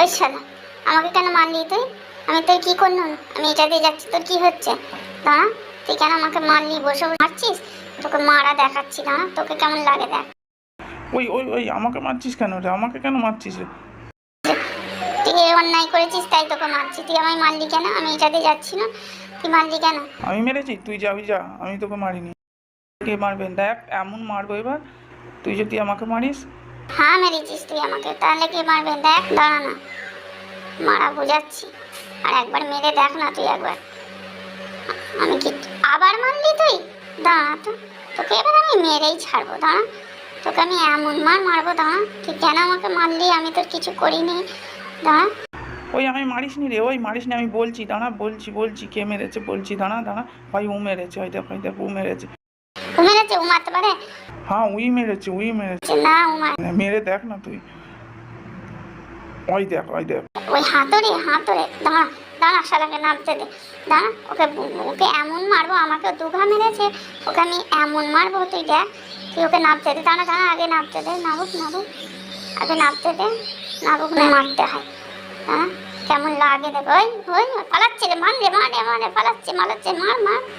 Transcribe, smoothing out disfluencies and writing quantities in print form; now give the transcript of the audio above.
ওই শালা, আমাকে কেন মারলি তুই? আমি তোর কি করলাম? আমি এটা দিয়ে যাচ্ছি, তোর কি হচ্ছে? দাঁড়া, তুই কেন আমাকে মারলি? বসে বসে মারছিস? তোকে মারা দেখাচ্ছি, দাঁড়া, তোকে কেমন লাগে দেখ। ওই ওই ওই আমাকে মারছিস কেন রে? আমাকে কেন মারছিস রে? তুই এই অন্যায় করেছিস তাই তোকে মারছি। তুই আমায় মারলি কেন? আমি এটা দিয়ে যাচ্ছি না, তুই মারলি কেন? আমি মেরেছি? তুই যাবি যা, আমি তোকে মারিনি। কে মারবেন দেখ, এমন মারবো এবার তুই যদি আমাকে মারিস। হ্যাঁ মেরেছিস তুই আমাকে, তাহলে কে মারবে দেখ। দাঁড়া না, মারা বোঝাচ্ছি, আর একবার মেরে দেখ না তুই একবার। আমি কি আবার মারলি তুই? দাঁড়া তো, তোকে এবার আমি মেরেই ছাড়বো। দাঁড়া, তোকে আমি এমন মারবো। দাঁড়া, তুই কেন আমাকে মারলি? আমি তোর কিছু করিনি। দাঁড়া। ওই আমি মারিসনি রে, ওই মারিসনি, আমি বলছি দাঁড়া, বলছি কে মেরেছে বলছি, দাঁড়া দাঁড়া। ভাই ও মেরেছে, ওই দেখ ও মেরেছে। ও মেরেছে? ও মারতে পারে? হ্যাঁ ওই মেরেছে, না ও মার। মেরে দেখ না তুই, ওই দেখ ওই দেখ। ওই হাতুড়ে। দাঁড়া দাঁড়া, শালাকে নামতে দে। দাঁড়া, ওকে ওকে এমন মারবো, আমাকে দুঘা মেরেছে, ওকে আমি এমন মারবো তুই দেখ। তুই ওকে নামতে দে। দাঁড়া দাঁড়া, আগে নামতে দে। নাবুক আগে নামতে দে। নাবুক না, মারতে হয়। হ্যাঁ, কেমন লাগে দেখ। ওই ওই পালাচ্ছে রে, মার রে, পালাচ্ছে, মার।